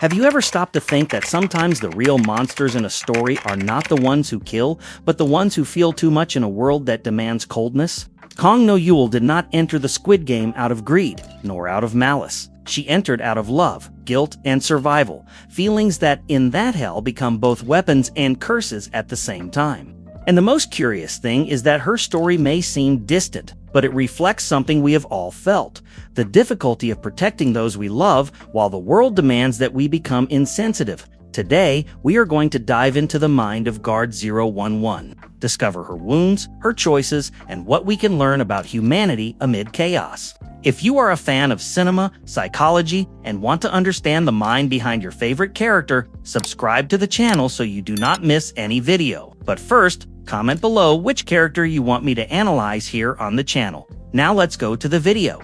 Have you ever stopped to think that sometimes the real monsters in a story are not the ones who kill, but the ones who feel too much in a world that demands coldness? Kang No-eul did not enter the Squid Game out of greed, nor out of malice. She entered out of love, guilt, and survival, feelings that in that hell become both weapons and curses at the same time. And the most curious thing is that her story may seem distant, but it reflects something we have all felt: the difficulty of protecting those we love while the world demands that we become insensitive. Today, we are going to dive into the mind of Guard 011, discover her wounds, her choices, and what we can learn about humanity amid chaos. If you are a fan of cinema, psychology, and want to understand the mind behind your favorite character, subscribe to the channel so you do not miss any video. But first, comment below which character you want me to analyze here on the channel. Now let's go to the video.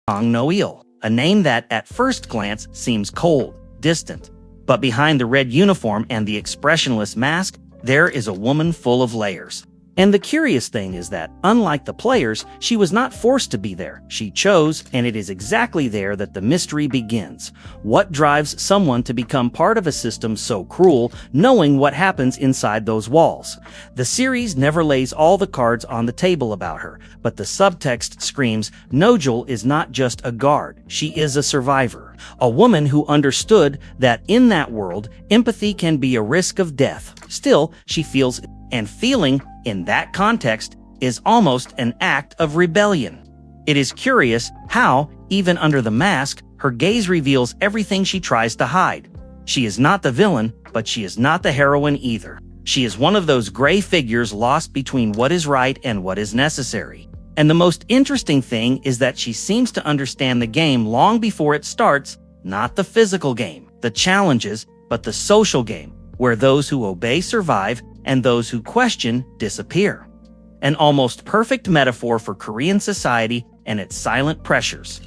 Kang No-eul, a name that at first glance seems cold, distant. But behind the red uniform and the expressionless mask, there is a woman full of layers. And the curious thing is that, unlike the players, she was not forced to be there. She chose, and it is exactly there that the mystery begins. What drives someone to become part of a system so cruel, knowing what happens inside those walls? The series never lays all the cards on the table about her, but the subtext screams, No-eul is not just a guard, she is a survivor. A woman who understood that in that world, empathy can be a risk of death. Still, she feels, and feeling, in that context, is almost an act of rebellion. It is curious how, even under the mask, her gaze reveals everything she tries to hide. She is not the villain, but she is not the heroine either. She is one of those gray figures lost between what is right and what is necessary. And the most interesting thing is that she seems to understand the game long before it starts, not the physical game, the challenges, but the social game, where those who obey survive and those who question disappear. An almost perfect metaphor for Korean society and its silent pressures.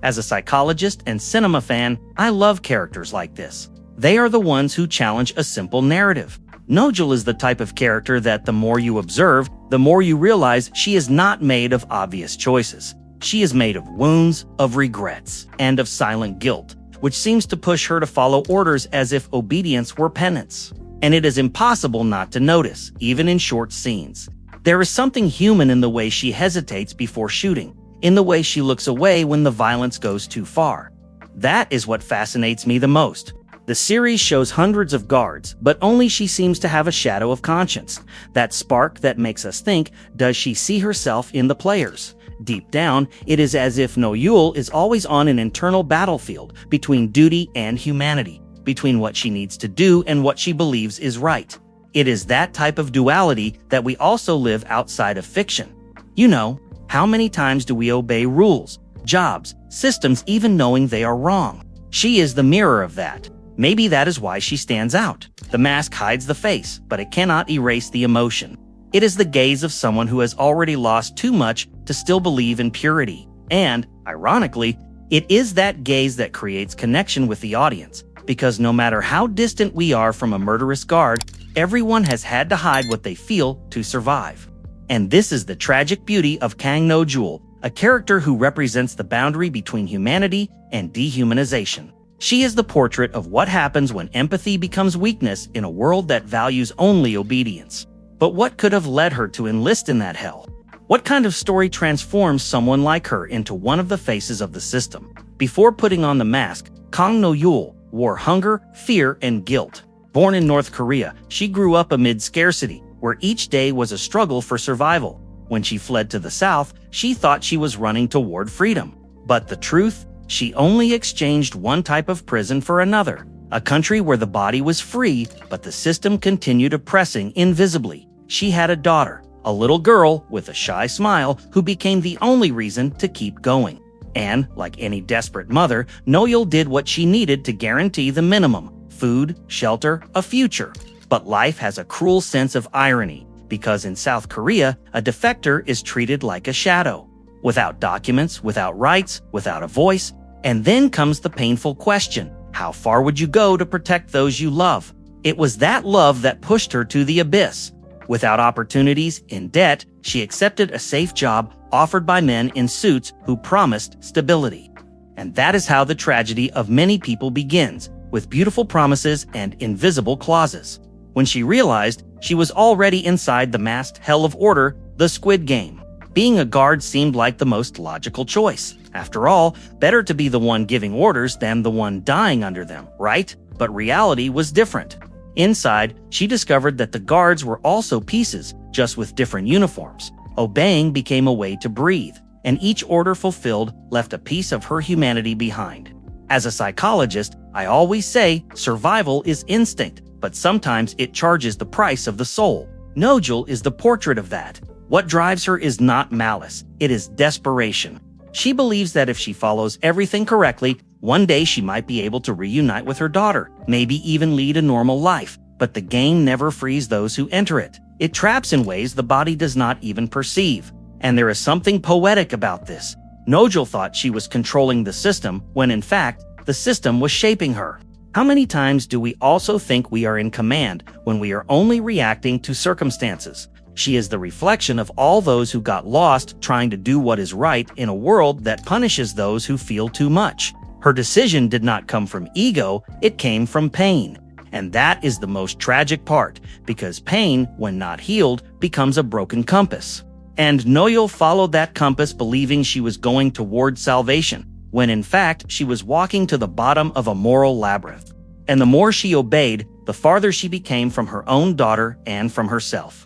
As a psychologist and cinema fan, I love characters like this. They are the ones who challenge a simple narrative. No-eul is the type of character that the more you observe, the more you realize she is not made of obvious choices. She is made of wounds, of regrets, and of silent guilt, which seems to push her to follow orders as if obedience were penance. And it is impossible not to notice, even in short scenes. There is something human in the way she hesitates before shooting, in the way she looks away when the violence goes too far. That is what fascinates me the most. The series shows hundreds of guards, but only she seems to have a shadow of conscience. That spark that makes us think, does she see herself in the players? Deep down, it is as if No-eul is always on an internal battlefield between duty and humanity, between what she needs to do and what she believes is right. It is that type of duality that we also live outside of fiction. You know, how many times do we obey rules, jobs, systems even knowing they are wrong? She is the mirror of that. Maybe that is why she stands out. The mask hides the face, but it cannot erase the emotion. It is the gaze of someone who has already lost too much to still believe in purity. And, ironically, it is that gaze that creates connection with the audience. Because no matter how distant we are from a murderous guard, everyone has had to hide what they feel to survive. And this is the tragic beauty of Kang No-eul, a character who represents the boundary between humanity and dehumanization. She is the portrait of what happens when empathy becomes weakness in a world that values only obedience. But what could have led her to enlist in that hell? What kind of story transforms someone like her into one of the faces of the system? Before putting on the mask, Kang No-eul wore hunger, fear, and guilt. Born in North Korea, she grew up amid scarcity, where each day was a struggle for survival. When she fled to the South, she thought she was running toward freedom. But the truth? She only exchanged one type of prison for another. A country where the body was free, but the system continued oppressing invisibly. She had a daughter, a little girl with a shy smile who became the only reason to keep going. And, like any desperate mother, No-eul did what she needed to guarantee the minimum: food, shelter, a future. But life has a cruel sense of irony, because in South Korea, a defector is treated like a shadow. Without documents, without rights, without a voice. And then comes the painful question: how far would you go to protect those you love? It was that love that pushed her to the abyss. Without opportunities, in debt, she accepted a safe job offered by men in suits who promised stability. And that is how the tragedy of many people begins, with beautiful promises and invisible clauses. When she realized she was already inside the masked hell of order, the Squid Game. Being a guard seemed like the most logical choice. After all, better to be the one giving orders than the one dying under them, right? But reality was different. Inside, she discovered that the guards were also pieces, just with different uniforms. Obeying became a way to breathe, and each order fulfilled left a piece of her humanity behind. As a psychologist, I always say survival is instinct, but sometimes it charges the price of the soul. No-eul is the portrait of that. What drives her is not malice, it is desperation. She believes that if she follows everything correctly, one day she might be able to reunite with her daughter, maybe even lead a normal life. But the game never frees those who enter it. It traps in ways the body does not even perceive. And there is something poetic about this. No-eul thought she was controlling the system, when in fact, the system was shaping her. How many times do we also think we are in command when we are only reacting to circumstances? She is the reflection of all those who got lost trying to do what is right in a world that punishes those who feel too much. Her decision did not come from ego, it came from pain. And that is the most tragic part, because pain, when not healed, becomes a broken compass. And No-eul followed that compass believing she was going toward salvation, when in fact she was walking to the bottom of a moral labyrinth. And the more she obeyed, the farther she became from her own daughter and from herself.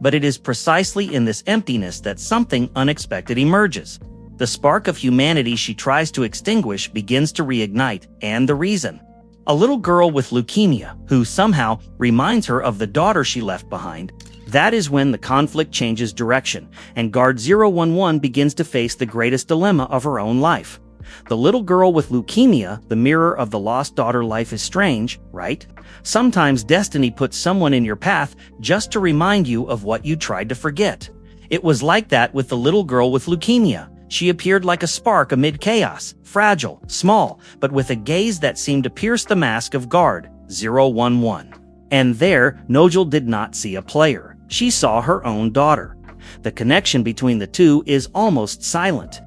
But it is precisely in this emptiness that something unexpected emerges. The spark of humanity she tries to extinguish begins to reignite, and the reason. A little girl with leukemia, who somehow reminds her of the daughter she left behind. That is when the conflict changes direction, and Guard 011 begins to face the greatest dilemma of her own life. The little girl with leukemia, the mirror of the lost daughter. Life is strange, right? Sometimes destiny puts someone in your path just to remind you of what you tried to forget. It was like that with the little girl with leukemia. She appeared like a spark amid chaos, fragile, small, but with a gaze that seemed to pierce the mask of Guard 011. And there, No-eul did not see a player. She saw her own daughter. The connection between the two is almost silent.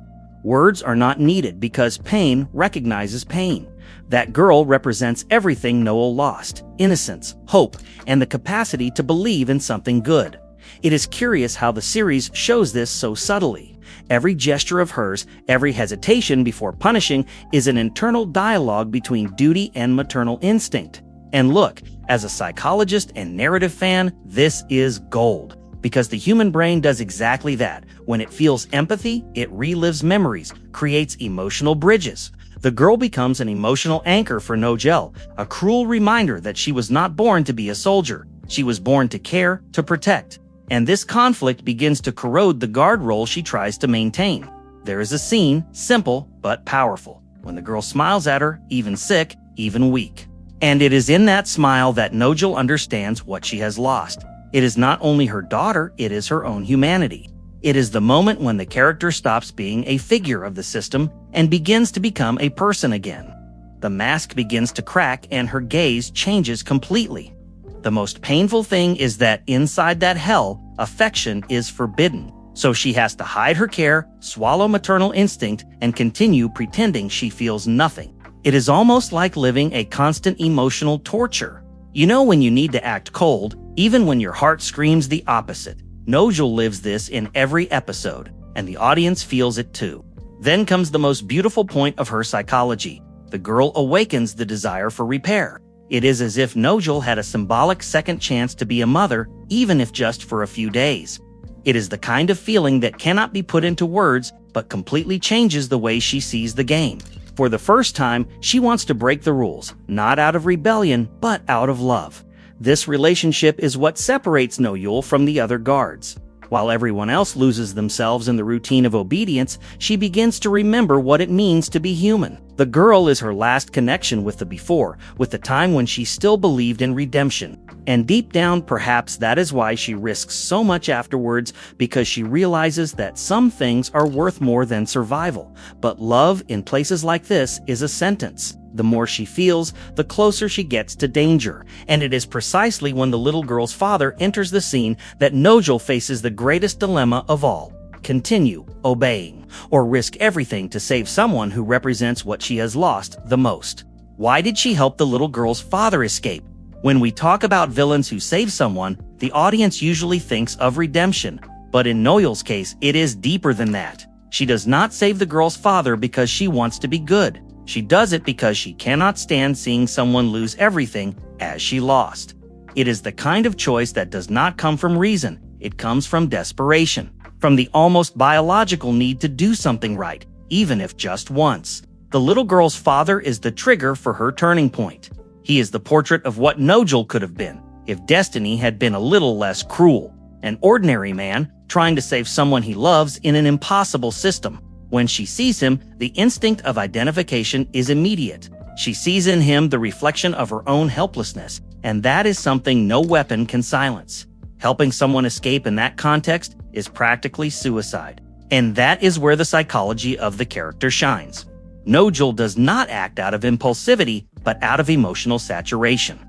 Words are not needed because pain recognizes pain. That girl represents everything No-eul lost: innocence, hope, and the capacity to believe in something good. It is curious how the series shows this so subtly. Every gesture of hers, every hesitation before punishing, is an internal dialogue between duty and maternal instinct. And look, as a psychologist and narrative fan, this is gold. Because the human brain does exactly that. When it feels empathy, it relives memories, creates emotional bridges. The girl becomes an emotional anchor for No-eul, a cruel reminder that she was not born to be a soldier. She was born to care, to protect. And this conflict begins to corrode the guard role she tries to maintain. There is a scene, simple but powerful, when the girl smiles at her, even sick, even weak. And it is in that smile that No-eul understands what she has lost. It is not only her daughter, it is her own humanity. It is the moment when the character stops being a figure of the system and begins to become a person again. The mask begins to crack and her gaze changes completely. The most painful thing is that inside that hell, affection is forbidden. So she has to hide her care, swallow maternal instinct, and continue pretending she feels nothing. It is almost like living a constant emotional torture. You know when you need to act cold, even when your heart screams the opposite. No-eul lives this in every episode, and the audience feels it too. Then comes the most beautiful point of her psychology. The girl awakens the desire for repair. It is as if No-eul had a symbolic second chance to be a mother, even if just for a few days. It is the kind of feeling that cannot be put into words, but completely changes the way she sees the game. For the first time, she wants to break the rules, not out of rebellion, but out of love. This relationship is what separates No-eul from the other guards. While everyone else loses themselves in the routine of obedience, she begins to remember what it means to be human. The girl is her last connection with the before, with the time when she still believed in redemption. And deep down, perhaps that is why she risks so much afterwards, because she realizes that some things are worth more than survival. But love, in places like this, is a sentence. The more she feels, the closer she gets to danger. And it is precisely when the little girl's father enters the scene that No-eul faces the greatest dilemma of all. Continue obeying, or risk everything to save someone who represents what she has lost the most. Why did she help the little girl's father escape? When we talk about villains who save someone, the audience usually thinks of redemption. But in No-eul's case, it is deeper than that. She does not save the girl's father because she wants to be good. She does it because she cannot stand seeing someone lose everything as she lost. It is the kind of choice that does not come from reason. It comes from desperation, from the almost biological need to do something right, even if just once. The little girl's father is the trigger for her turning point. He is the portrait of what No-eul could have been if destiny had been a little less cruel. An ordinary man trying to save someone he loves in an impossible system. When she sees him, the instinct of identification is immediate. She sees in him the reflection of her own helplessness, and that is something no weapon can silence. Helping someone escape in that context is practically suicide. And that is where the psychology of the character shines. No-eul does not act out of impulsivity, but out of emotional saturation.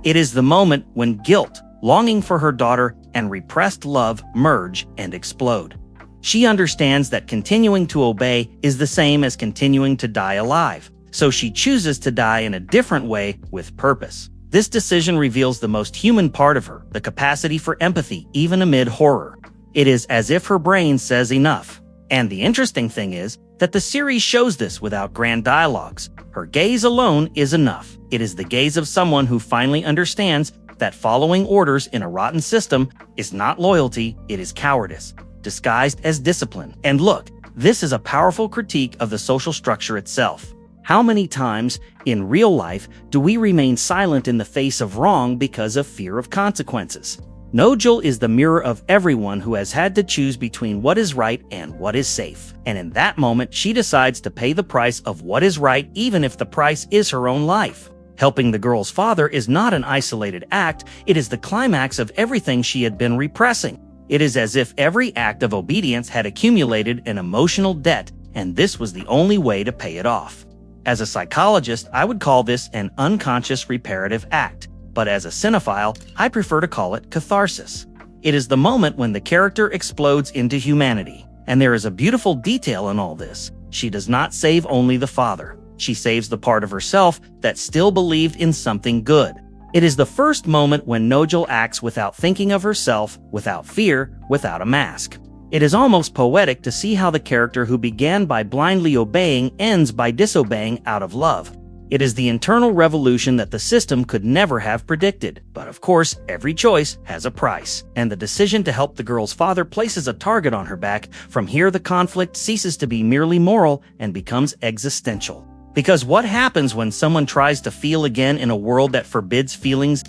It is the moment when guilt, longing for her daughter, and repressed love merge and explode. She understands that continuing to obey is the same as continuing to die alive, so she chooses to die in a different way with purpose. This decision reveals the most human part of her, the capacity for empathy even amid horror. It is as if her brain says enough. And the interesting thing is that the series shows this without grand dialogues. Her gaze alone is enough. It is the gaze of someone who finally understands that following orders in a rotten system is not loyalty, it is cowardice, disguised as discipline. And look, this is a powerful critique of the social structure itself. How many times in real life do we remain silent in the face of wrong because of fear of consequences? No-eul is the mirror of everyone who has had to choose between what is right and what is safe. And in that moment, she decides to pay the price of what is right, even if the price is her own life. Helping the girl's father is not an isolated act, it is the climax of everything she had been repressing. It is as if every act of obedience had accumulated an emotional debt, and this was the only way to pay it off. As a psychologist, I would call this an unconscious reparative act, but as a cinephile, I prefer to call it catharsis. It is the moment when the character explodes into humanity. And there is a beautiful detail in all this. She does not save only the father. She saves the part of herself that still believed in something good. It is the first moment when No-eul acts without thinking of herself, without fear, without a mask. It is almost poetic to see how the character who began by blindly obeying ends by disobeying out of love. It is the internal revolution that the system could never have predicted. But of course, every choice has a price. And the decision to help the girl's father places a target on her back. From here, the conflict ceases to be merely moral and becomes existential. Because what happens when someone tries to feel again in a world that forbids feelings?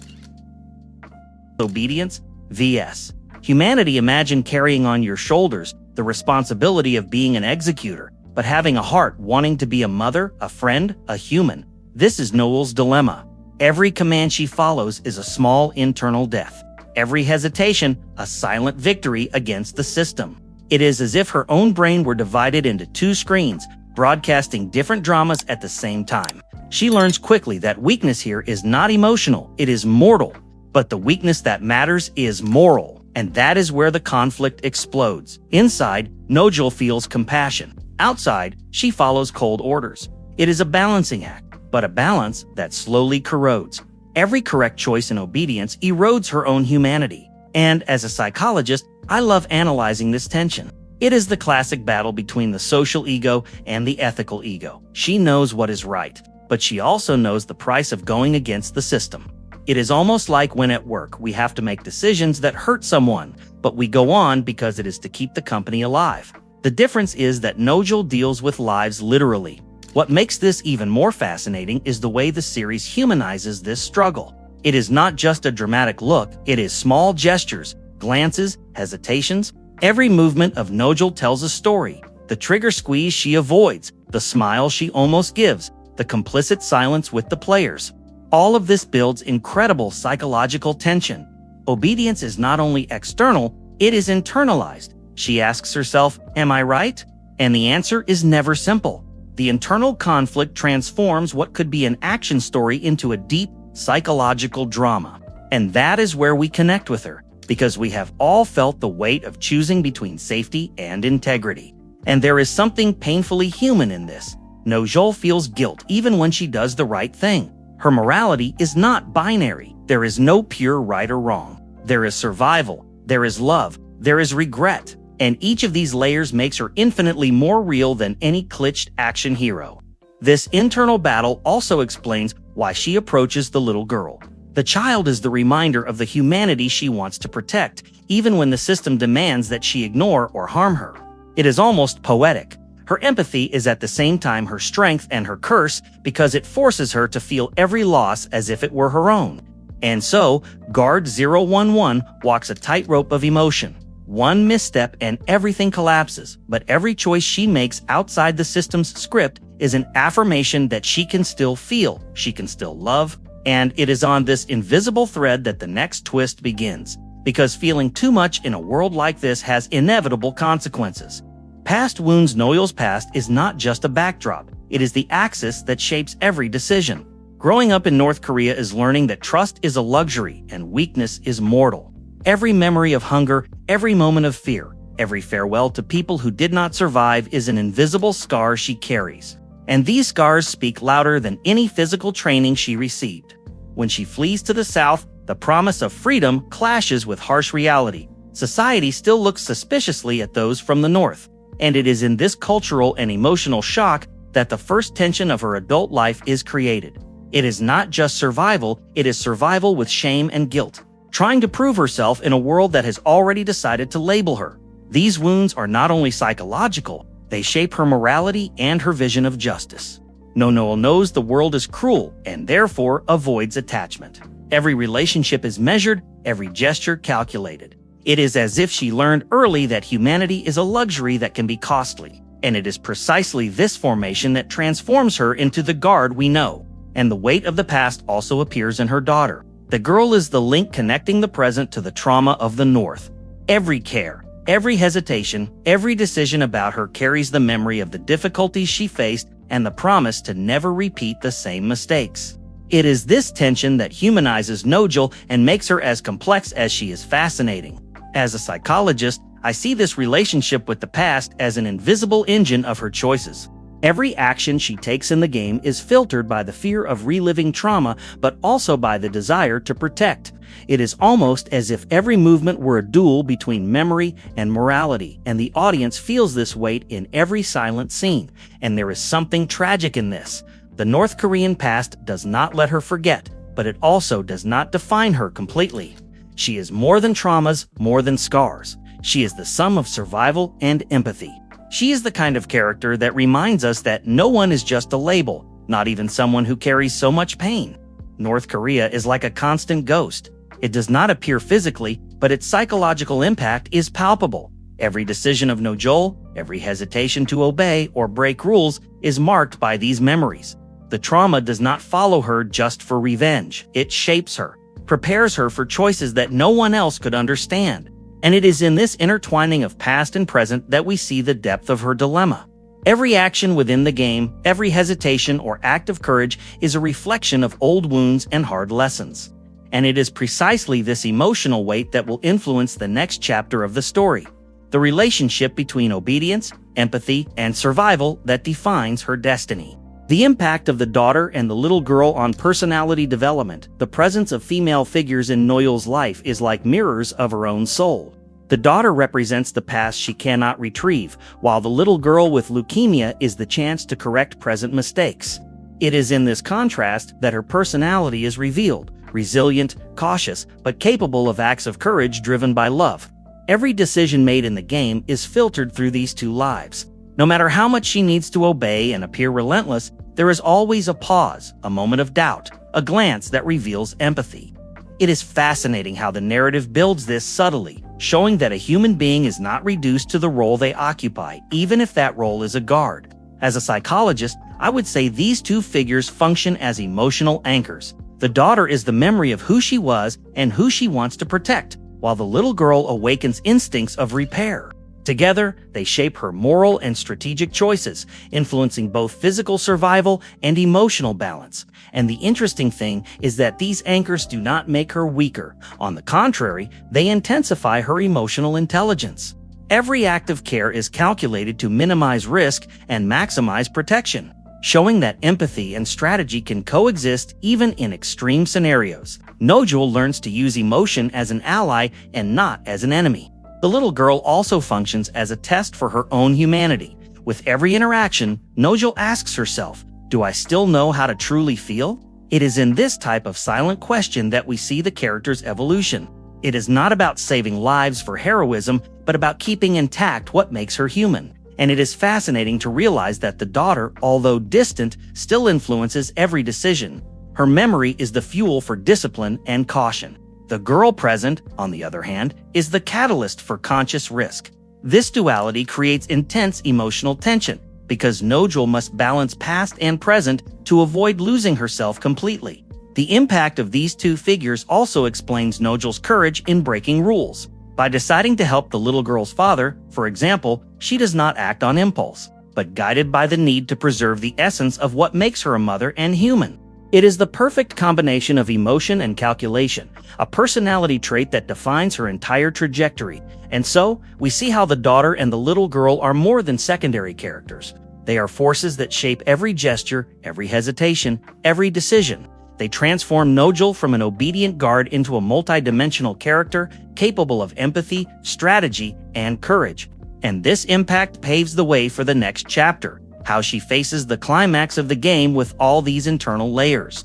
Obedience vs. humanity. Imagine carrying on your shoulders the responsibility of being an executor, but having a heart wanting to be a mother, a friend, a human. This is No-eul's dilemma. Every command she follows is a small internal death. Every hesitation, a silent victory against the system. It is as if her own brain were divided into two screens, broadcasting different dramas at the same time. She learns quickly that weakness here is not emotional, it is mortal. But the weakness that matters is moral, and that is where the conflict explodes. Inside, No-eul feels compassion. Outside, she follows cold orders. It is a balancing act, but a balance that slowly corrodes. Every correct choice in obedience erodes her own humanity. And as a psychologist, I love analyzing this tension. It is the classic battle between the social ego and the ethical ego. She knows what is right, but she also knows the price of going against the system. It is almost like when at work we have to make decisions that hurt someone, but we go on because it is to keep the company alive. The difference is that No-eul deals with lives literally. What makes this even more fascinating is the way the series humanizes this struggle. It is not just a dramatic look, it is small gestures, glances, hesitations. Every movement of No-eul tells a story. The trigger squeeze she avoids, the smile she almost gives, the complicit silence with the players. All of this builds incredible psychological tension. Obedience is not only external, it is internalized. She asks herself, am I right? And the answer is never simple. The internal conflict transforms what could be an action story into a deep, psychological drama. And that is where we connect with her, because we have all felt the weight of choosing between safety and integrity. And there is something painfully human in this. No-eul feels guilt even when she does the right thing. Her morality is not binary. There is no pure right or wrong. There is survival, there is love, there is regret. And each of these layers makes her infinitely more real than any glitched action hero. This internal battle also explains why she approaches the little girl. The child is the reminder of the humanity she wants to protect, even when the system demands that she ignore or harm her. It is almost poetic. Her empathy is at the same time her strength and her curse because it forces her to feel every loss as if it were her own. And so, Guard 011 walks a tightrope of emotion. One misstep and everything collapses, but every choice she makes outside the system's script is an affirmation that she can still feel, she can still love, and it is on this invisible thread that the next twist begins. Because feeling too much in a world like this has inevitable consequences. Past Wounds No-eul's past is not just a backdrop, it is the axis that shapes every decision. Growing up in North Korea is learning that trust is a luxury and weakness is mortal. Every memory of hunger, every moment of fear, every farewell to people who did not survive is an invisible scar she carries. And these scars speak louder than any physical training she received. When she flees to the south, the promise of freedom clashes with harsh reality. Society still looks suspiciously at those from the north. And it is in this cultural and emotional shock that the first tension of her adult life is created. It is not just survival, it is survival with shame and guilt, trying to prove herself in a world that has already decided to label her. These wounds are not only psychological, they shape her morality and her vision of justice. No-eul knows the world is cruel and therefore avoids attachment. Every relationship is measured, every gesture calculated. It is as if she learned early that humanity is a luxury that can be costly. And it is precisely this formation that transforms her into the Guard we know. And the weight of the past also appears in her daughter. The girl is the link connecting the present to the trauma of the North. Every care, every hesitation, every decision about her carries the memory of the difficulties she faced and the promise to never repeat the same mistakes. It is this tension that humanizes No-eul and makes her as complex as she is fascinating. As a psychologist, I see this relationship with the past as an invisible engine of her choices. Every action she takes in the game is filtered by the fear of reliving trauma, but also by the desire to protect. It is almost as if every movement were a duel between memory and morality, and the audience feels this weight in every silent scene. And there is something tragic in this. The North Korean past does not let her forget, but it also does not define her completely. She is more than traumas, more than scars. She is the sum of survival and empathy. She is the kind of character that reminds us that no one is just a label, not even someone who carries so much pain. North Korea is like a constant ghost. It does not appear physically, but its psychological impact is palpable. Every decision of No-eul, every hesitation to obey or break rules is marked by these memories. The trauma does not follow her just for revenge. It shapes her, prepares her for choices that no one else could understand. And it is in this intertwining of past and present that we see the depth of her dilemma. Every action within the game, every hesitation or act of courage is a reflection of old wounds and hard lessons. And it is precisely this emotional weight that will influence the next chapter of the story, the relationship between obedience, empathy, and survival that defines her destiny. The impact of the daughter and the little girl on personality development, the presence of female figures in No-eul's life is like mirrors of her own soul. The daughter represents the past she cannot retrieve, while the little girl with leukemia is the chance to correct present mistakes. It is in this contrast that her personality is revealed, resilient, cautious, but capable of acts of courage driven by love. Every decision made in the game is filtered through these two lives. No matter how much she needs to obey and appear relentless, there is always a pause, a moment of doubt, a glance that reveals empathy. It is fascinating how the narrative builds this subtly, showing that a human being is not reduced to the role they occupy, even if that role is a guard. As a psychologist, I would say these two figures function as emotional anchors. The daughter is the memory of who she was and who she wants to protect, while the little girl awakens instincts of repair. Together, they shape her moral and strategic choices, influencing both physical survival and emotional balance. And the interesting thing is that these anchors do not make her weaker. On the contrary, they intensify her emotional intelligence. Every act of care is calculated to minimize risk and maximize protection, showing that empathy and strategy can coexist even in extreme scenarios. No-eul learns to use emotion as an ally and not as an enemy. The little girl also functions as a test for her own humanity. With every interaction, No-eul asks herself, "Do I still know how to truly feel?" It is in this type of silent question that we see the character's evolution. It is not about saving lives for heroism, but about keeping intact what makes her human. And it is fascinating to realize that the daughter, although distant, still influences every decision. Her memory is the fuel for discipline and caution. The girl present, on the other hand, is the catalyst for conscious risk. This duality creates intense emotional tension, because No-eul must balance past and present to avoid losing herself completely. The impact of these two figures also explains No-eul's courage in breaking rules. By deciding to help the little girl's father, for example, she does not act on impulse, but guided by the need to preserve the essence of what makes her a mother and human. It is the perfect combination of emotion and calculation, a personality trait that defines her entire trajectory. And so, we see how the daughter and the little girl are more than secondary characters. They are forces that shape every gesture, every hesitation, every decision. They transform No-eul from an obedient guard into a multidimensional character capable of empathy, strategy, and courage. And this impact paves the way for the next chapter, how she faces the climax of the game with all these internal layers.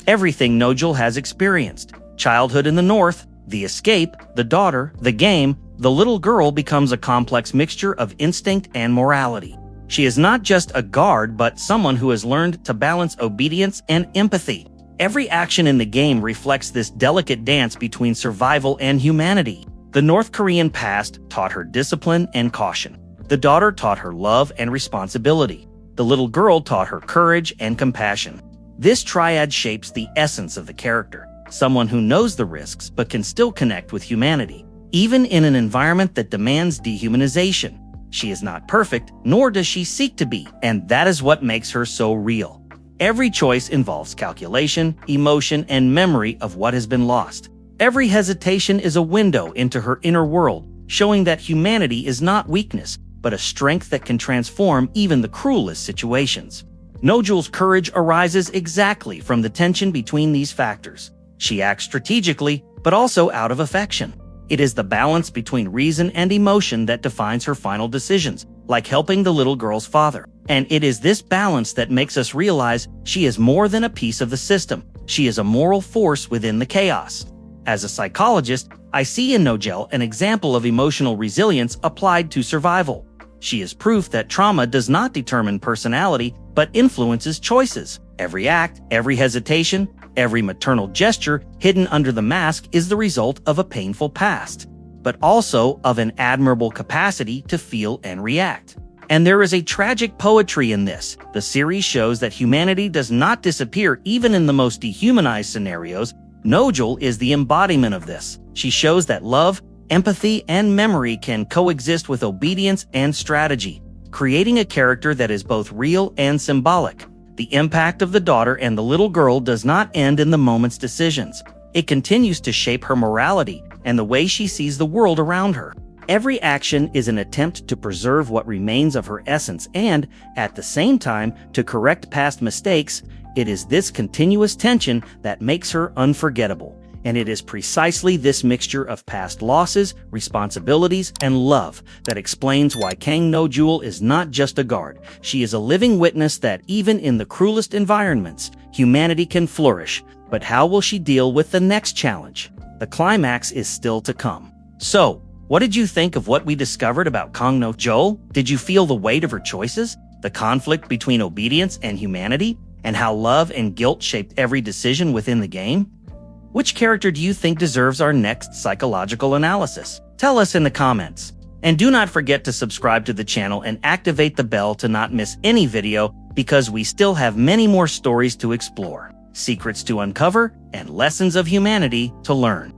Everything No-eul has experienced: childhood in the North, the escape, the daughter, the game, the little girl becomes a complex mixture of instinct and morality. She is not just a guard, but someone who has learned to balance obedience and empathy. Every action in the game reflects this delicate dance between survival and humanity. The North Korean past taught her discipline and caution. The daughter taught her love and responsibility. The little girl taught her courage and compassion. This triad shapes the essence of the character, someone who knows the risks but can still connect with humanity, even in an environment that demands dehumanization. She is not perfect, nor does she seek to be, and that is what makes her so real. Every choice involves calculation, emotion, and memory of what has been lost. Every hesitation is a window into her inner world, showing that humanity is not weakness, but a strength that can transform even the cruelest situations. No-eul's courage arises exactly from the tension between these factors. She acts strategically, but also out of affection. It is the balance between reason and emotion that defines her final decisions, like helping the little girl's father. And it is this balance that makes us realize she is more than a piece of the system. She is a moral force within the chaos. As a psychologist, I see in No-eul an example of emotional resilience applied to survival. She is proof that trauma does not determine personality, but influences choices. Every act, every hesitation, every maternal gesture hidden under the mask is the result of a painful past, but also of an admirable capacity to feel and react. And there is a tragic poetry in this. The series shows that humanity does not disappear even in the most dehumanized scenarios. No-eul is the embodiment of this. She shows that love, empathy, and memory can coexist with obedience and strategy, creating a character that is both real and symbolic. The impact of the daughter and the little girl does not end in the moment's decisions. It continues to shape her morality and the way she sees the world around her. Every action is an attempt to preserve what remains of her essence and, at the same time, to correct past mistakes. It is this continuous tension that makes her unforgettable. And it is precisely this mixture of past losses, responsibilities, and love that explains why Kang No-eul is not just a guard. She is a living witness that even in the cruelest environments, humanity can flourish. But how will she deal with the next challenge? The climax is still to come. So, what did you think of what we discovered about Kang No-eul? Did you feel the weight of her choices, the conflict between obedience and humanity, and how love and guilt shaped every decision within the game? Which character do you think deserves our next psychological analysis? Tell us in the comments. And do not forget to subscribe to the channel and activate the bell to not miss any video, because we still have many more stories to explore, secrets to uncover, and lessons of humanity to learn.